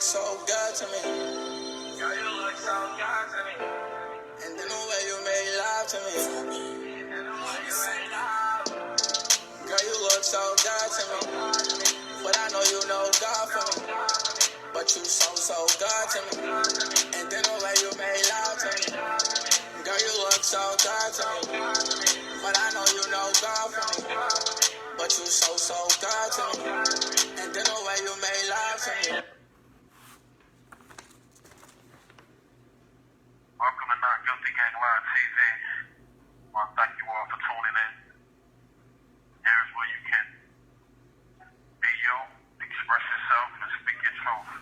so good to me. Girl, you look so good to me. And then the way you made love to me. And the way you made love. Girl, you look so good to me. But I know you know God for me. But you so good to me. And then the way you made love to me. Girl, you look so good to me. But I know you know God for me. But you so good to me. And then the way you made love to me. Welcome to Not Guilty Gang Live TV. Well, thank you all for tuning in. Here's where you can be you, express yourself, and speak your truth.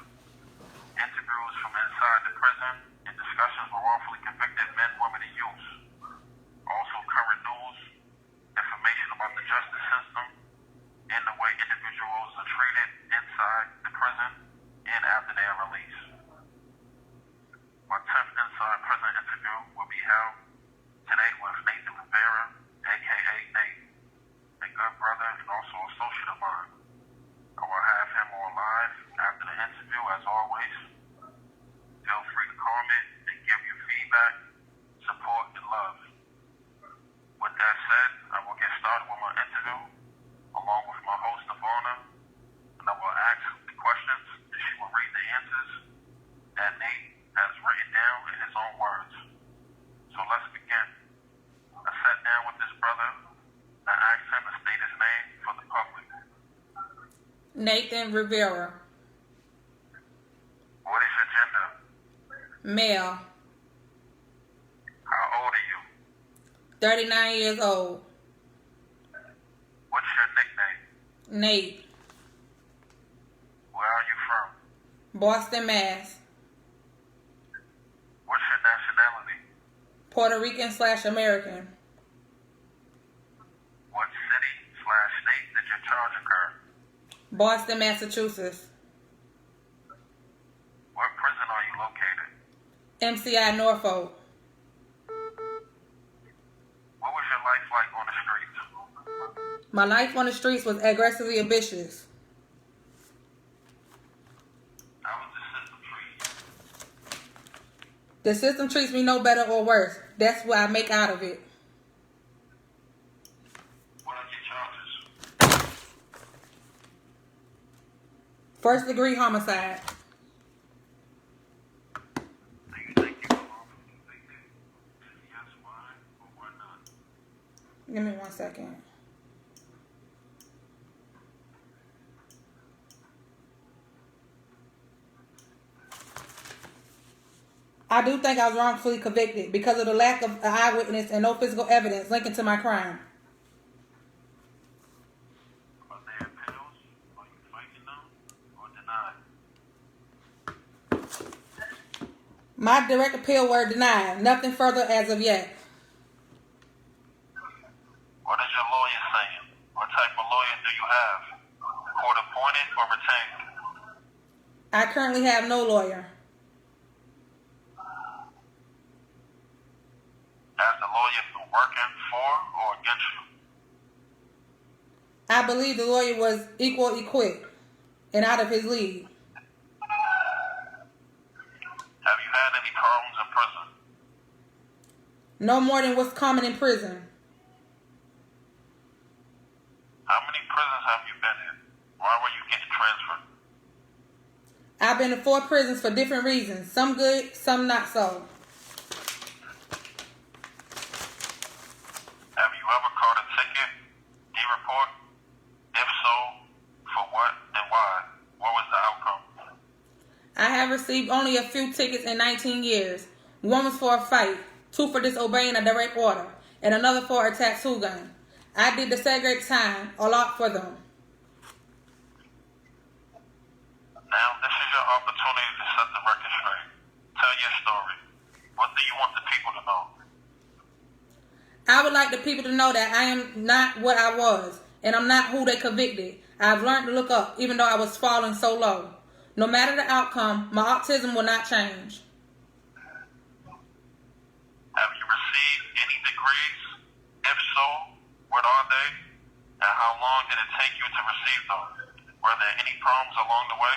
Interviews from inside the prison and discussions with wrongfully convicted men, women, and youth. Also current news, information about the justice system, and the way individuals are treated inside the prison and after their release. My 10th Inside Prison interview will be held today with Nathaniel, a.k.a. Nate, a good brother and also associate of mine. I will have him on live after the interview as always. Feel free to comment and give your feedback, support, and love. With that said, I will get started with my interview along with my host of honor, and I will ask the questions and she will read the answers that Nate has written down in his own words. So let's begin. I sat down with this brother and I asked him to state his name for the public. Nathan Rivera. What is your gender? Male. How old are you? 39 years old. What's your nickname? Nate. Where are you from? Boston, Mass. What's your nationality? Puerto Rican/American. What city/state did your charge occur? Boston, Massachusetts. What prison are you located? MCI Norfolk. What was your life like on the streets? My life on the streets was aggressively ambitious. How was the system treating you? The system treats me no better or worse. That's what I make out of it. What are your charges? First-degree homicide. Do you think you were wrongfully convicted? Yes, why or why not? Give me 1 second. I do think I was wrongfully convicted because of the lack of an eyewitness and no physical evidence linking to my crime. Are there appeals? Are you fighting them or denied? My direct appeal were denied. Nothing further as of yet. What is your lawyer saying? What type of lawyer do you have? Court appointed or retained? I currently have no lawyer. Has the lawyer been working for or against you? I believe the lawyer was equal equipped and out of his league. Have you had any problems in prison? No more than what's common in prison. How many prisons have you been in? Why were you getting transferred? I've been to 4 prisons for different reasons. Some good, some not so. Have you ever caught a ticket, D-report? If so, for what and why? What was the outcome? I have received only a few tickets in 19 years. One was for a fight, 2 for disobeying a direct order, and another for a tattoo gun. I did the segregated time, a lot for them. Now, this is your opportunity to set the record straight. Tell your story. What do you want the people to know? I would like the people to know that I am not what I was, and I'm not who they convicted. I've learned to look up, even though I was falling so low. No matter the outcome, my autism will not change. Have you received any degrees? If so, what are they? And how long did it take you to receive them? Were there any problems along the way?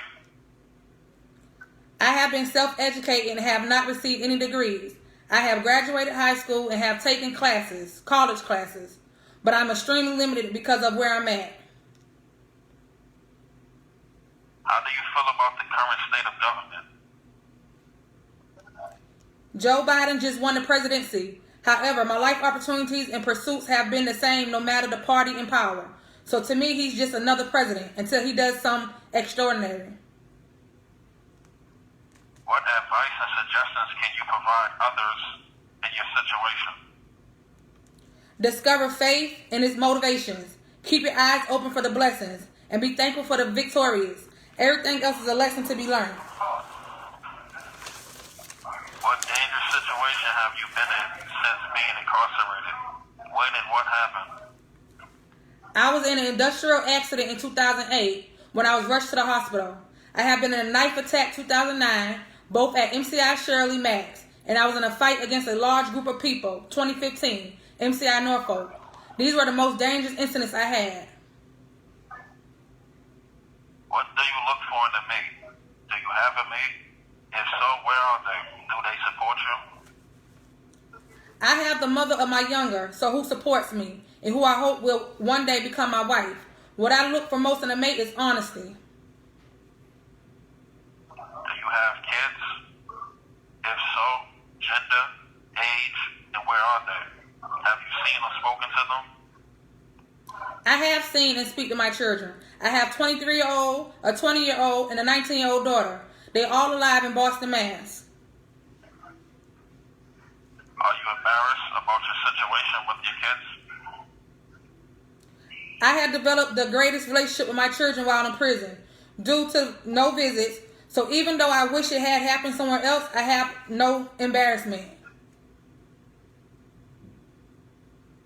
have been self-educated and have not received any degrees. I have graduated high school and have taken classes, college classes, but I'm extremely limited because of where I'm at. How do you feel about the current state of government? Joe Biden just won the presidency. However, my life opportunities and pursuits have been the same no matter the party in power. So to me, he's just another president until he does something extraordinary. What advice and suggestions can you provide others in your situation? Discover faith and its motivations. Keep your eyes open for the blessings and be thankful for the victorious. Everything else is a lesson to be learned. What dangerous situation have you been in since being incarcerated? When and what happened? I was in an industrial accident in 2008 when I was rushed to the hospital. I have been in a knife attack 2009, both at MCI Shirley Max, and I was in a fight against a large group of people, 2015, MCI Norfolk. These were the most dangerous incidents I had. What do you look for in a mate? Do you have a mate? If so, where are they? Do they support you? I have the mother of my younger, so who supports me, and who I hope will one day become my wife. What I look for most in a mate is honesty. Do you have kids? If so, gender, age, and where are they? Have you seen or spoken to them? I have seen and speak to my children. I have a 23-year-old, a 20-year-old, and a 19-year-old daughter. They all alive in Boston, Mass. Are you embarrassed about your situation with your kids? I have developed the greatest relationship with my children while in prison, due to no visits. So even though I wish it had happened somewhere else, I have no embarrassment.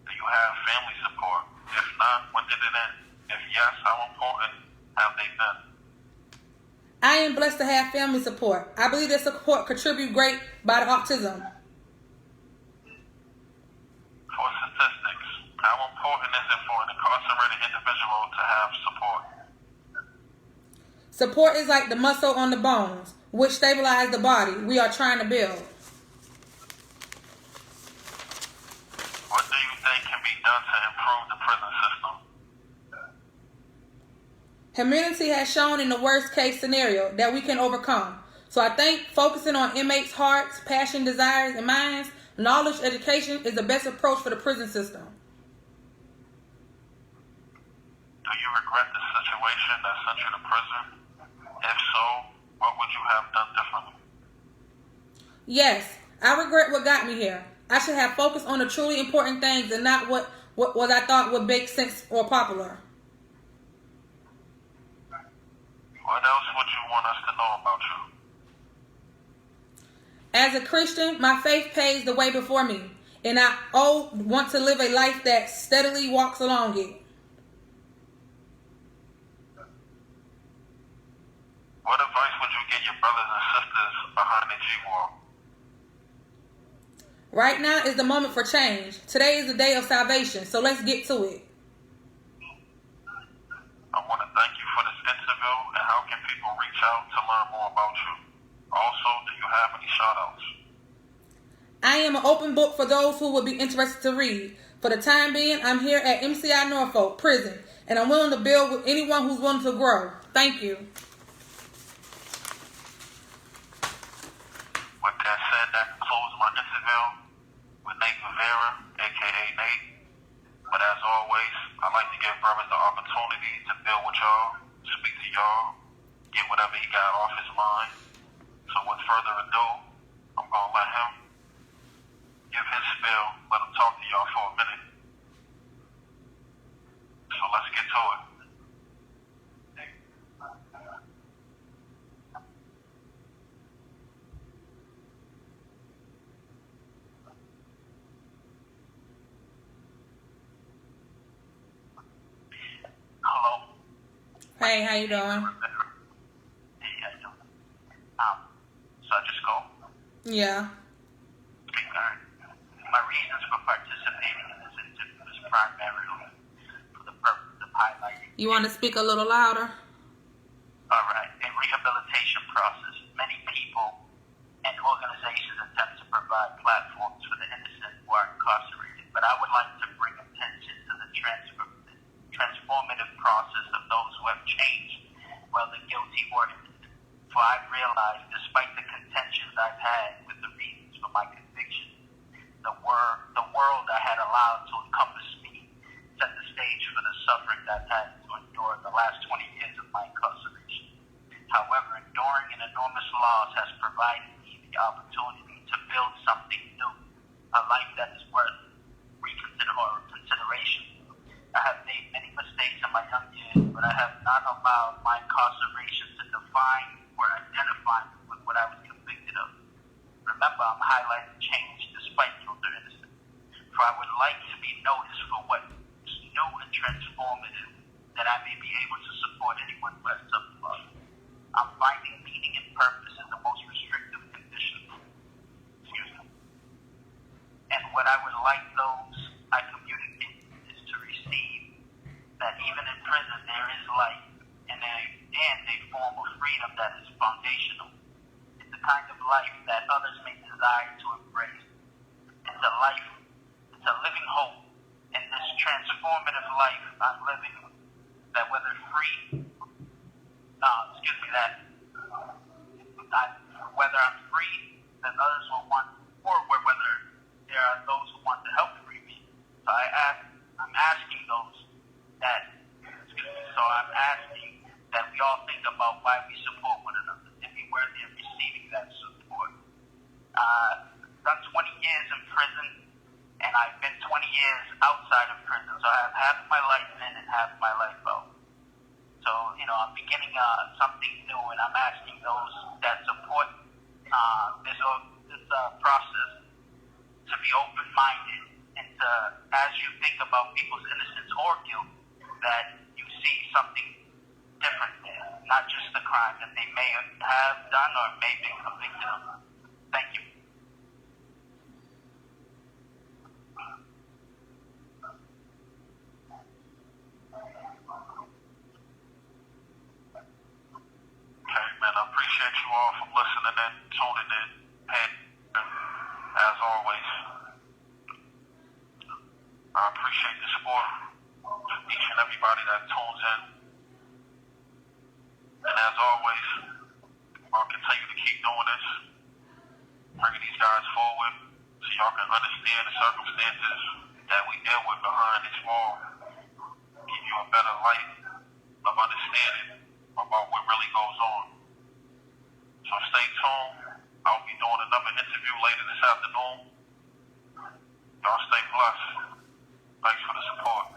Do you have family support? If not, when did it end? If yes, how important have they been? I am blessed to have family support. I believe that support contributes great by the autism. For statistics, how important is it for an incarcerated individual to have support? Support is like the muscle on the bones, which stabilize the body we are trying to build. What do you think can be done to improve the prison system? Humanity has shown in the worst case scenario that we can overcome. So I think focusing on inmates' hearts, passion, desires, and minds, knowledge, education is the best approach for the prison system. Do you regret the situation that sent you to prison? If so, what would you have done differently? Yes, I regret what got me here. I should have focused on the truly important things and not what I thought would make sense or popular. What else would you want us to know about you? As a Christian, my faith paves the way before me, and I want to live a life that steadily walks along it. What advice would you give your brothers and sisters behind the G-Wall? Right now is the moment for change. Today is the day of salvation, so let's get to it. I want to thank you for this interview, and how can people reach out to learn more about you? Also, do you have any shout-outs? I am an open book for those who would be interested to read. For the time being, I'm here at MCI Norfolk Prison, and I'm willing to build with anyone who's willing to grow. Thank you. With that said, that concludes my interview with RIVERA, a.k.a. Nate. But as always, I like to give brothers the opportunity to build with y'all, speak to y'all, get whatever he got off his mind. So with further ado, I'm going to let him give his spiel, let him talk to y'all for a minute. So let's get to it. Hello. Hey, how you doing? Hey, how you doing? So I just go? Yeah. Alright. My reasons for participating in this interview is primarily for the purpose of highlighting. You want to speak a little louder? Alright. A rehabilitation process many people and organizations attempt to provide platforms for the innocent who are incarcerated, but I would like to bring attention to the transformative process of those who have changed, whether guilty or innocent. For I've realized, despite the contentions I've had with the reasons for my conviction, the world I had allowed to encompass me set the stage for the suffering I've had to endure the last 20 years of my incarceration. However, enduring an enormous loss has provided me the opportunity to build something new, a life that is worth consideration. I have made many mistakes in my young years, but I have not allowed my incarceration to define or identify me with what I was convicted of. Remember, I'm highlighting change despite guilt or innocence, for I would like to be noticed for what is new and transformative, that I may be able to support anyone who has suffered loss. I'm finding meaning and purpose in the most restrictive conditions. And what I would like those I communicate is to receive that even in prison there is life and a form of freedom that is foundational. It's a kind of life that others may desire to embrace. It's a living hope in this transformative life I'm living, that whether whether I'm free, that others will want, or whether there are those who want to help free me. So I'm asking that we all think about why we support one another and be worthy of receiving that support. I've done 20 years in prison, and I've been 20 years outside of prison, so I have half of my life in and half of my life out. So, I'm beginning something new, and I'm asking those that support this process to be open-minded, and to, as you think about people's innocence or guilt, that you see something different there, not just the crime that they may have done or may be convicted of. Thank you. Okay, man, I appreciate you all for listening and tuning in. And as always, I appreciate the support from each and everybody that tunes in. And as always, I'll continue to keep doing this, bringing these guys forward so y'all can understand the circumstances that we deal with behind this wall, give you a better light of understanding about what really goes on. So stay tuned. I'll be doing another interview later this afternoon. Y'all stay blessed. Thanks for the support.